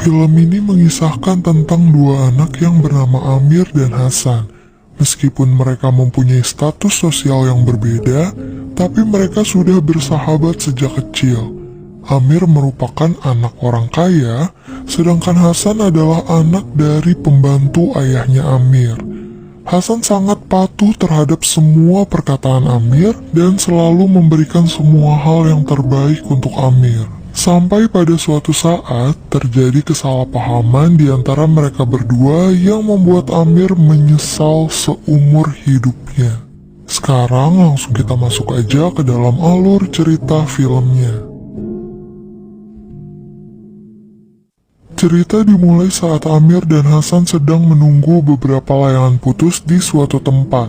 Film ini mengisahkan tentang dua anak yang bernama Amir dan Hasan. Meskipun mereka mempunyai status sosial yang berbeda, tapi mereka sudah bersahabat sejak kecil. Amir merupakan anak orang kaya, sedangkan Hasan adalah anak dari pembantu ayahnya Amir. Hasan sangat patuh terhadap semua perkataan Amir dan selalu memberikan semua hal yang terbaik untuk Amir. Sampai pada suatu saat terjadi kesalahpahaman di antara mereka berdua yang membuat Amir menyesal seumur hidupnya. Sekarang langsung kita masuk aja ke dalam alur cerita filmnya. Cerita dimulai saat Amir dan Hasan sedang menunggu beberapa layangan putus di suatu tempat.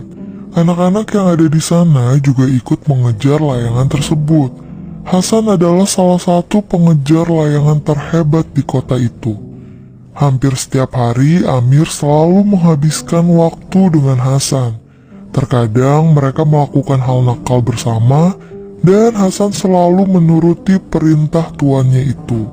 Anak-anak yang ada di sana juga ikut mengejar layangan tersebut. Hasan adalah salah satu pengejar layangan terhebat di kota itu. Hampir setiap hari Amir selalu menghabiskan waktu dengan Hasan. Terkadang mereka melakukan hal nakal bersama dan Hasan selalu menuruti perintah tuannya itu.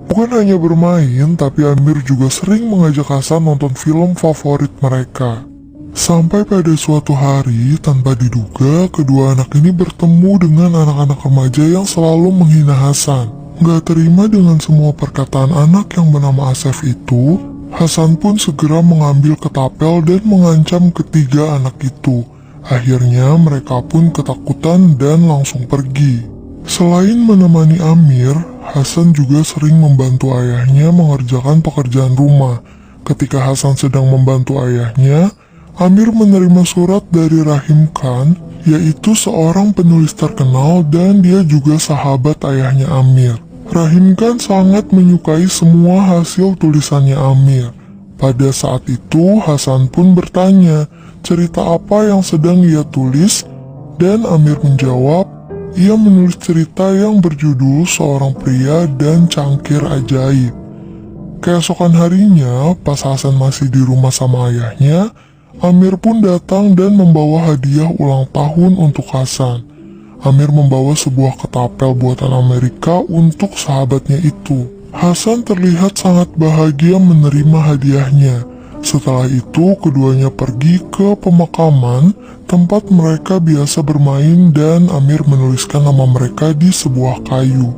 Bukan hanya bermain, tapi Amir juga sering mengajak Hasan nonton film favorit mereka. Sampai pada suatu hari, tanpa diduga, kedua anak ini bertemu dengan anak-anak remaja yang selalu menghina Hasan. Gak terima dengan semua perkataan anak yang bernama Asef itu, Hasan pun segera mengambil ketapel dan mengancam ketiga anak itu. Akhirnya mereka pun ketakutan dan langsung pergi. Selain menemani Amir, Hasan juga sering membantu ayahnya mengerjakan pekerjaan rumah. Ketika Hasan sedang membantu ayahnya, Amir menerima surat dari Rahim Khan, yaitu seorang penulis terkenal dan dia juga sahabat ayahnya Amir. Rahim Khan sangat menyukai semua hasil tulisannya Amir. Pada saat itu, Hasan pun bertanya cerita apa yang sedang ia tulis, dan Amir menjawab, ia menulis cerita yang berjudul Seorang Pria dan Cangkir Ajaib. Keesokan harinya, pas Hasan masih di rumah sama ayahnya, Amir pun datang dan membawa hadiah ulang tahun untuk Hasan. Amir membawa sebuah ketapel buatan Amerika untuk sahabatnya itu. Hasan terlihat sangat bahagia menerima hadiahnya. Setelah itu, keduanya pergi ke pemakaman, tempat mereka biasa bermain, dan Amir menuliskan nama mereka di sebuah kayu.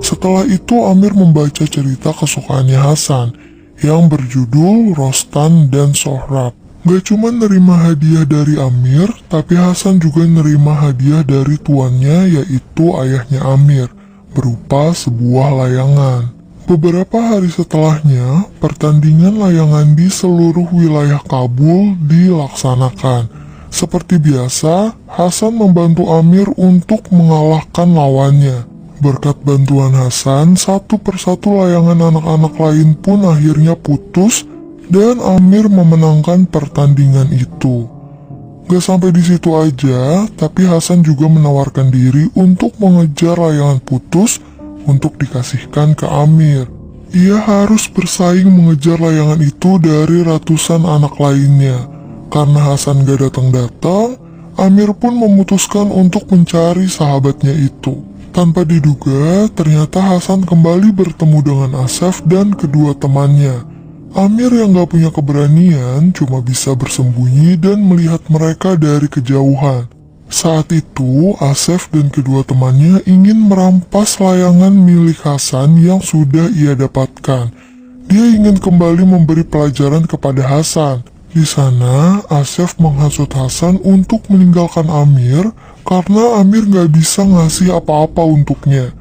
Setelah itu, Amir membaca cerita kesukaannya Hasan, yang berjudul Rostan dan Sohrab. Gak cuma nerima hadiah dari Amir, tapi Hasan juga nerima hadiah dari tuannya, yaitu ayahnya Amir, berupa sebuah layangan. Beberapa hari setelahnya, pertandingan layangan di seluruh wilayah Kabul dilaksanakan. Seperti biasa, Hasan membantu Amir untuk mengalahkan lawannya. Berkat bantuan Hasan, satu persatu layangan anak-anak lain pun akhirnya putus, dan Amir memenangkan pertandingan itu. Gak sampai di situ aja, tapi Hasan juga menawarkan diri untuk mengejar layangan putus untuk dikasihkan ke Amir. Ia harus bersaing mengejar layangan itu dari ratusan anak lainnya. Karena Hasan gak datang-datang, Amir pun memutuskan untuk mencari sahabatnya itu. Tanpa diduga, ternyata Hasan kembali bertemu dengan Asef dan kedua temannya. Amir yang gak punya keberanian cuma bisa bersembunyi dan melihat mereka dari kejauhan. Saat itu, Asef dan kedua temannya ingin merampas layangan milik Hasan yang sudah ia dapatkan. Dia ingin kembali memberi pelajaran kepada Hasan. Di sana, Asef menghasut Hasan untuk meninggalkan Amir karena Amir gak bisa ngasih apa-apa untuknya.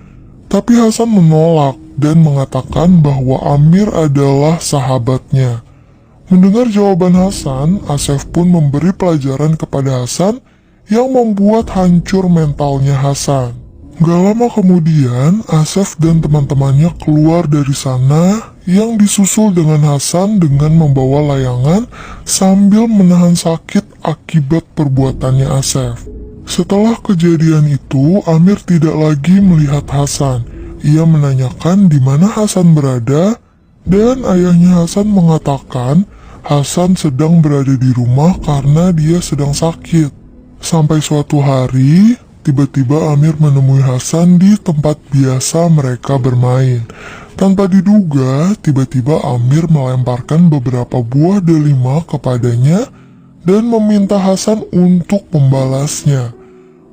Tapi Hasan menolak dan mengatakan bahwa Amir adalah sahabatnya. Mendengar jawaban Hasan, Asef pun memberi pelajaran kepada Hasan yang membuat hancur mentalnya Hasan. Gak lama kemudian, Asef dan teman-temannya keluar dari sana yang disusul dengan Hasan dengan membawa layangan sambil menahan sakit akibat perbuatannya Asef. Setelah kejadian itu, Amir tidak lagi melihat Hasan. Ia menanyakan di mana Hasan berada, dan ayahnya Hasan mengatakan Hasan sedang berada di rumah karena dia sedang sakit. Sampai suatu hari, tiba-tiba Amir menemui Hasan di tempat biasa mereka bermain. Tanpa diduga, tiba-tiba Amir melemparkan beberapa buah delima kepadanya dan meminta Hasan untuk membalasnya.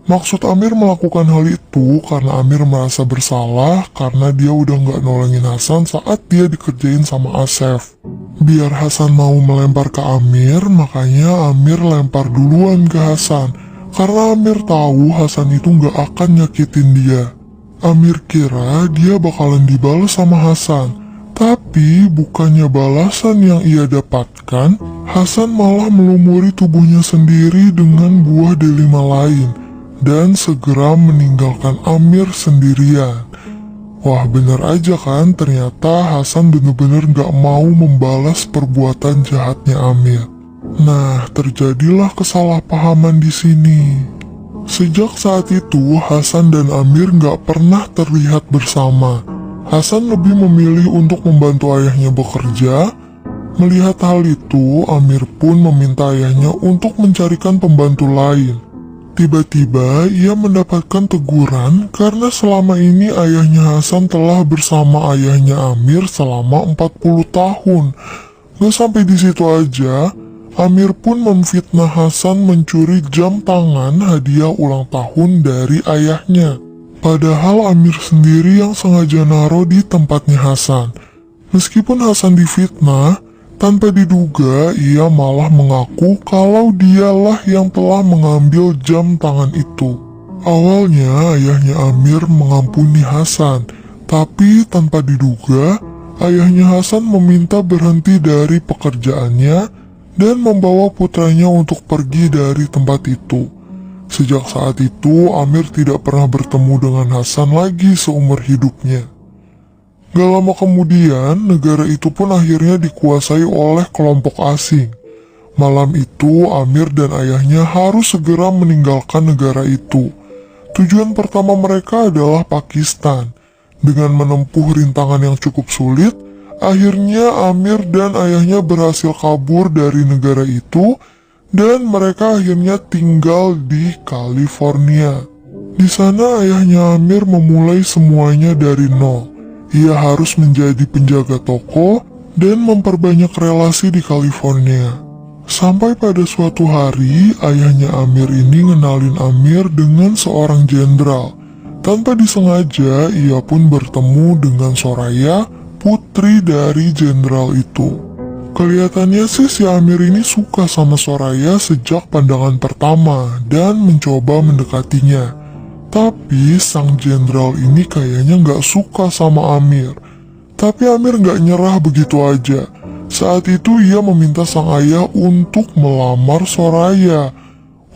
Maksud Amir melakukan hal itu karena Amir merasa bersalah karena dia udah nggak nolongin Hasan saat dia dikerjain sama Asef. Biar Hasan mau melempar ke Amir, makanya Amir lempar duluan ke Hasan. Karena Amir tahu Hasan itu nggak akan nyakitin dia. Amir kira dia bakalan dibalas sama Hasan. Tapi bukannya balasan yang ia dapatkan, Hasan malah melumuri tubuhnya sendiri dengan buah delima lain dan segera meninggalkan Amir sendirian. Wah, bener aja kan, ternyata Hasan bener-bener gak mau membalas perbuatan jahatnya Amir. Nah, terjadilah kesalahpahaman di sini. Sejak saat itu, Hasan dan Amir gak pernah terlihat bersama. Hasan lebih memilih untuk membantu ayahnya bekerja. Melihat hal itu, Amir pun meminta ayahnya untuk mencarikan pembantu lain. Tiba-tiba ia mendapatkan teguran karena selama ini ayahnya Hasan telah bersama ayahnya Amir selama 40 tahun. Gak sampai di situ aja, Amir pun memfitnah Hasan mencuri jam tangan hadiah ulang tahun dari ayahnya. Padahal Amir sendiri yang sengaja naruh di tempatnya Hasan. Meskipun Hasan difitnah, tanpa diduga ia malah mengaku kalau dialah yang telah mengambil jam tangan itu. Awalnya ayahnya Amir mengampuni Hasan, tapi tanpa diduga ayahnya Hasan meminta berhenti dari pekerjaannya dan membawa putranya untuk pergi dari tempat itu. Sejak saat itu, Amir tidak pernah bertemu dengan Hasan lagi seumur hidupnya. Gak lama kemudian, negara itu pun akhirnya dikuasai oleh kelompok asing. Malam itu, Amir dan ayahnya harus segera meninggalkan negara itu. Tujuan pertama mereka adalah Pakistan. Dengan menempuh rintangan yang cukup sulit, akhirnya Amir dan ayahnya berhasil kabur dari negara itu dan mereka akhirnya tinggal di California. Di sana ayahnya Amir memulai semuanya dari nol. Ia harus menjadi penjaga toko dan memperbanyak relasi di California. Sampai pada suatu hari, ayahnya Amir ini ngenalin Amir dengan seorang jenderal. Tanpa disengaja, ia pun bertemu dengan Soraya, putri dari jenderal itu. Kelihatannya sih si Amir ini suka sama Soraya sejak pandangan pertama dan mencoba mendekatinya. Tapi sang jenderal ini kayaknya gak suka sama Amir. Tapi Amir gak nyerah begitu aja. Saat itu ia meminta sang ayah untuk melamar Soraya.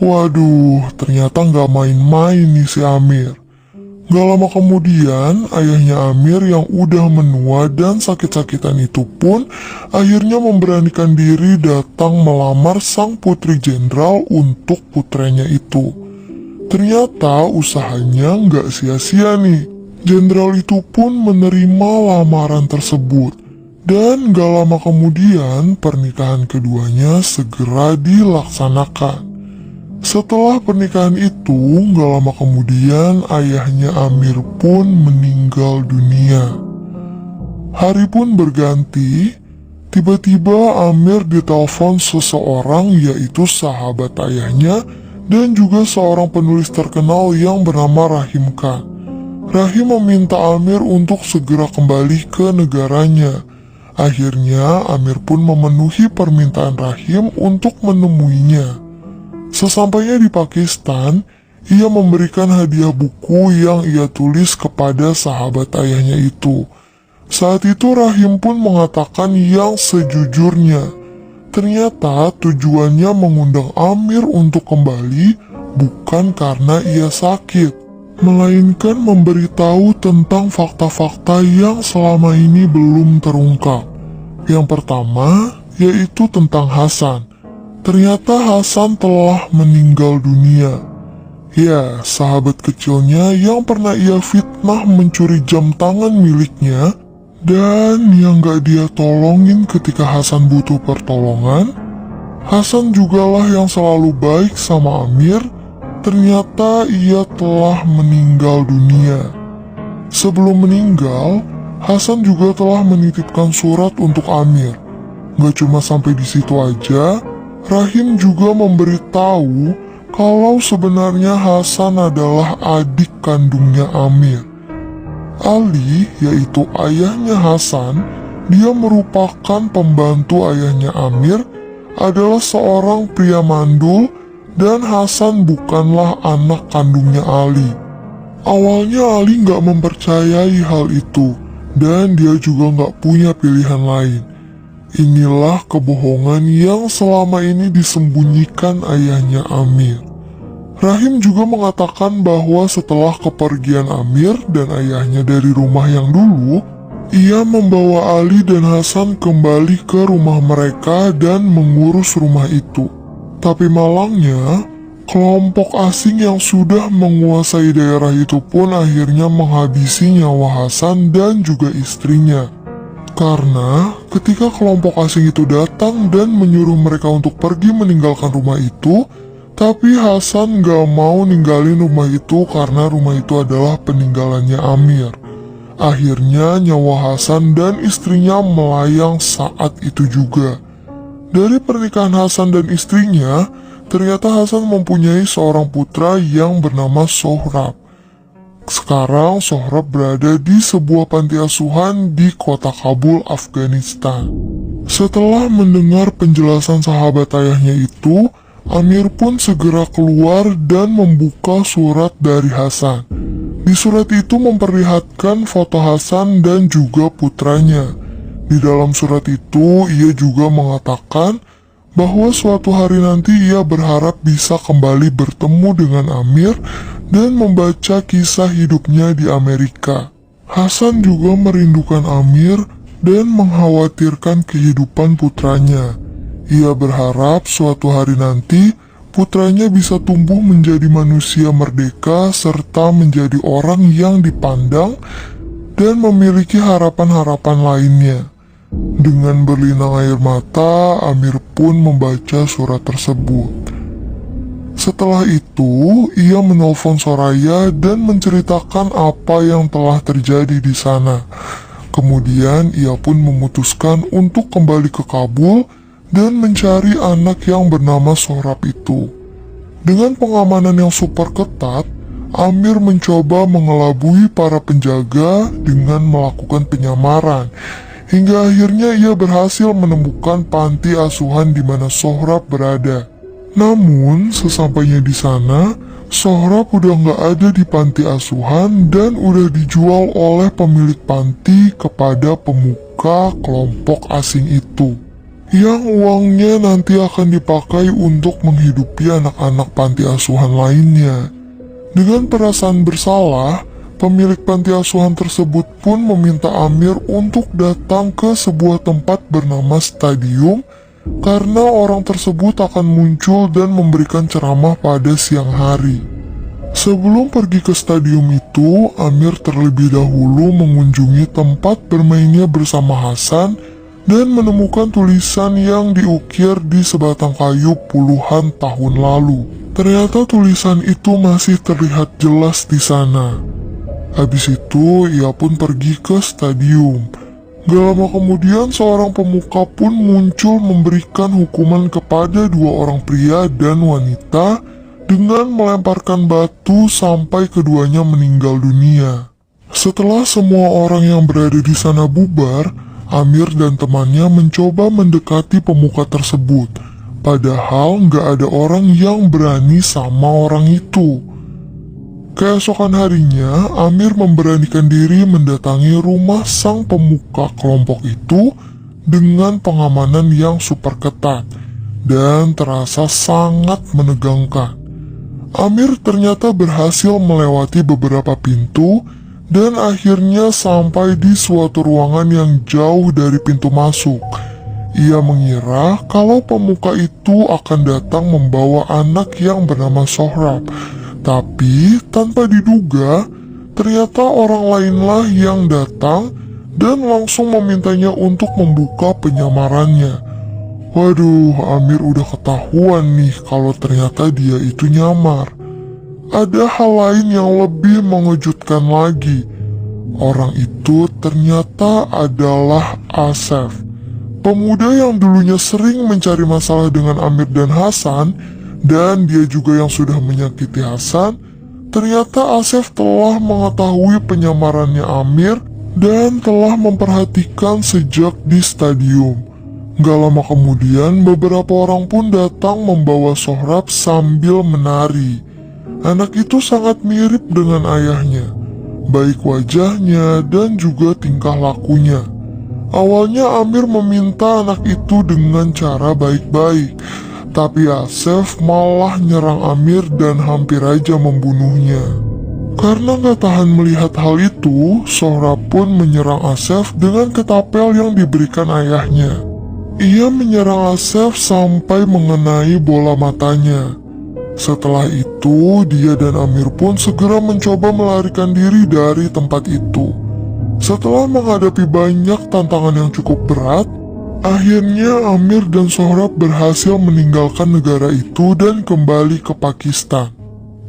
Waduh, ternyata gak main-main nih si Amir. Gak lama kemudian, ayahnya Amir yang udah menua dan sakit-sakitan itu pun akhirnya memberanikan diri datang melamar sang putri jenderal untuk putranya itu. Ternyata usahanya nggak sia-sia nih. Jenderal itu pun menerima lamaran tersebut. Dan gak lama kemudian pernikahan keduanya segera dilaksanakan. Setelah pernikahan itu, gak lama kemudian ayahnya Amir pun meninggal dunia. Hari pun berganti, tiba-tiba Amir ditelepon seseorang yaitu sahabat ayahnya dan juga seorang penulis terkenal yang bernama Rahim Khan. Rahim meminta Amir untuk segera kembali ke negaranya. Akhirnya Amir pun memenuhi permintaan Rahim untuk menemuinya. Sesampainya di Pakistan, ia memberikan hadiah buku yang ia tulis kepada sahabat ayahnya itu. Saat itu Rahim pun mengatakan yang sejujurnya. Ternyata tujuannya mengundang Amir untuk kembali bukan karena ia sakit, melainkan memberitahu tentang fakta-fakta yang selama ini belum terungkap. Yang pertama, yaitu tentang Hasan. Ternyata Hasan telah meninggal dunia. Ya, sahabat kecilnya yang pernah ia fitnah mencuri jam tangan miliknya dan yang gak dia tolongin ketika Hasan butuh pertolongan. Hasan jugalah yang selalu baik sama Amir. Ternyata ia telah meninggal dunia. Sebelum meninggal, Hasan juga telah menitipkan surat untuk Amir. Gak cuma sampai di situ aja, Rahim juga memberitahu kalau sebenarnya Hasan adalah adik kandungnya Amir. Ali, yaitu ayahnya Hasan, dia merupakan pembantu ayahnya Amir, adalah seorang pria mandul, dan Hasan bukanlah anak kandungnya Ali. Awalnya Ali gak mempercayai hal itu, dan dia juga gak punya pilihan lain. Inilah kebohongan yang selama ini disembunyikan ayahnya Amir. Rahim juga mengatakan bahwa setelah kepergian Amir dan ayahnya dari rumah yang dulu, ia membawa Ali dan Hasan kembali ke rumah mereka dan mengurus rumah itu. Tapi malangnya, kelompok asing yang sudah menguasai daerah itu pun akhirnya menghabisi nyawa Hasan dan juga istrinya. Karena ketika kelompok asing itu datang dan menyuruh mereka untuk pergi meninggalkan rumah itu, tapi Hasan gak mau ninggalin rumah itu karena rumah itu adalah peninggalannya Amir. Akhirnya nyawa Hasan dan istrinya melayang saat itu juga. Dari pernikahan Hasan dan istrinya, ternyata Hasan mempunyai seorang putra yang bernama Sohrab. Sekarang Sohrab berada di sebuah panti asuhan di kota Kabul, Afghanistan. Setelah mendengar penjelasan sahabat ayahnya itu, Amir pun segera keluar dan membuka surat dari Hasan. Di surat itu memperlihatkan foto Hasan dan juga putranya. Di dalam surat itu ia juga mengatakan bahwa suatu hari nanti ia berharap bisa kembali bertemu dengan Amir dan membaca kisah hidupnya di Amerika. Hasan juga merindukan Amir dan mengkhawatirkan kehidupan putranya. Ia berharap suatu hari nanti putranya bisa tumbuh menjadi manusia merdeka serta menjadi orang yang dipandang dan memiliki harapan-harapan lainnya. Dengan berlinang air mata, Amir pun membaca surat tersebut. Setelah itu, ia menelpon Soraya dan menceritakan apa yang telah terjadi di sana. Kemudian ia pun memutuskan untuk kembali ke Kabul dan mencari anak yang bernama Sohrab itu. Dengan pengamanan yang super ketat, Amir mencoba mengelabui para penjaga dengan melakukan penyamaran. Hingga akhirnya ia berhasil menemukan panti asuhan di mana Sohrab berada. Namun, sesampainya di sana, Sohrab udah gak ada di panti asuhan dan udah dijual oleh pemilik panti kepada pemuka kelompok asing itu, yang uangnya nanti akan dipakai untuk menghidupi anak-anak panti asuhan lainnya. Dengan perasaan bersalah, pemilik panti asuhan tersebut pun meminta Amir untuk datang ke sebuah tempat bernama stadium karena orang tersebut akan muncul dan memberikan ceramah pada siang hari. Sebelum pergi ke stadium itu, Amir terlebih dahulu mengunjungi tempat bermainnya bersama Hasan dan menemukan tulisan yang diukir di sebatang kayu puluhan tahun lalu. Ternyata tulisan itu masih terlihat jelas di sana. Habis itu, ia pun pergi ke stadium. Gak lama kemudian, seorang pemuka pun muncul memberikan hukuman kepada dua orang pria dan wanita dengan melemparkan batu sampai keduanya meninggal dunia. Setelah semua orang yang berada di sana bubar, Amir dan temannya mencoba mendekati pemuka tersebut. Padahal gak ada orang yang berani sama orang itu. Keesokan harinya, Amir memberanikan diri mendatangi rumah sang pemuka kelompok itu dengan pengamanan yang super ketat dan terasa sangat menegangkan. Amir ternyata berhasil melewati beberapa pintu dan akhirnya sampai di suatu ruangan yang jauh dari pintu masuk. Ia mengira kalau pemuka itu akan datang membawa anak yang bernama Sohrab. Tapi tanpa diduga, ternyata orang lainlah yang datang dan langsung memintanya untuk membuka penyamarannya. Waduh, Amir udah ketahuan nih kalau ternyata dia itu nyamar. Ada hal lain yang lebih mengejutkan lagi. Orang itu ternyata adalah Asef, pemuda yang dulunya sering mencari masalah dengan Amir dan Hasan, dan dia juga yang sudah menyakiti Hasan. Ternyata Asef telah mengetahui penyamarannya Amir dan telah memperhatikan sejak di stadium. Gak lama kemudian, beberapa orang pun datang membawa Sohrab sambil menari. Anak itu sangat mirip dengan ayahnya, baik wajahnya dan juga tingkah lakunya. Awalnya Amir meminta anak itu dengan cara baik-baik, tapi Asef malah nyerang Amir dan hampir aja membunuhnya. Karena gak tahan melihat hal itu, Sohrab pun menyerang Asef dengan ketapel yang diberikan ayahnya. Ia menyerang Asef sampai mengenai bola matanya. Setelah itu, dia dan Amir pun segera mencoba melarikan diri dari tempat itu. Setelah menghadapi banyak tantangan yang cukup berat, akhirnya Amir dan Sohrab berhasil meninggalkan negara itu dan kembali ke Pakistan.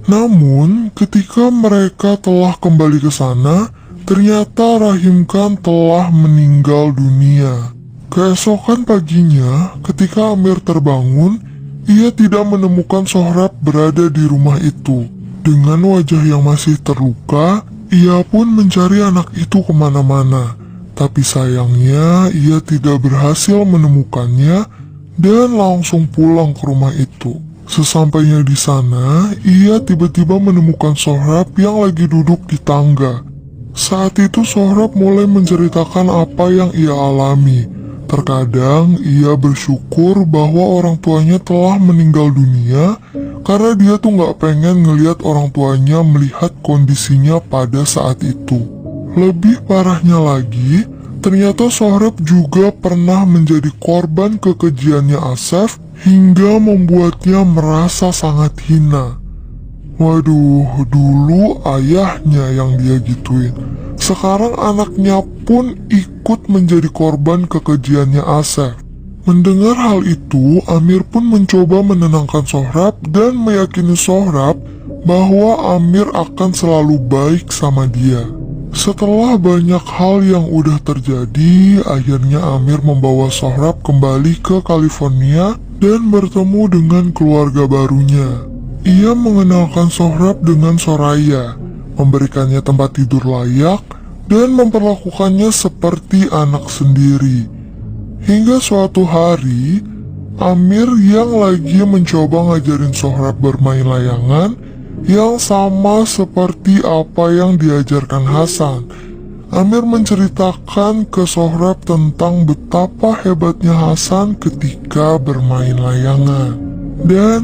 Namun, ketika mereka telah kembali ke sana, ternyata Rahim Khan telah meninggal dunia. Keesokan paginya, ketika Amir terbangun, ia tidak menemukan Sohrab berada di rumah itu. Dengan wajah yang masih terluka, ia pun mencari anak itu kemana-mana. Tapi sayangnya, ia tidak berhasil menemukannya dan langsung pulang ke rumah itu. Sesampainya di sana, ia tiba-tiba menemukan Sohrab yang lagi duduk di tangga. Saat itu Sohrab mulai menceritakan apa yang ia alami. Terkadang ia bersyukur bahwa orang tuanya telah meninggal dunia karena dia tuh gak pengen ngelihat orang tuanya melihat kondisinya pada saat itu. Lebih parahnya lagi, ternyata Sohrab juga pernah menjadi korban kekejiannya Asef hingga membuatnya merasa sangat hina. Waduh, dulu ayahnya yang dia gituin. Sekarang anaknya pun ikut menjadi korban kekejiannya Asef. Mendengar hal itu, Amir pun mencoba menenangkan Sohrab dan meyakini Sohrab bahwa Amir akan selalu baik sama dia. Setelah banyak hal yang udah terjadi, akhirnya Amir membawa Sohrab kembali ke California dan bertemu dengan keluarga barunya. Ia mengenalkan Sohrab dengan Soraya, memberikannya tempat tidur layak, dan memperlakukannya seperti anak sendiri. Hingga suatu hari, Amir yang lagi mencoba ngajarin Sohrab bermain layangan, yang sama seperti apa yang diajarkan Hasan. Amir menceritakan ke Sohrab tentang betapa hebatnya Hasan ketika bermain layangan. Dan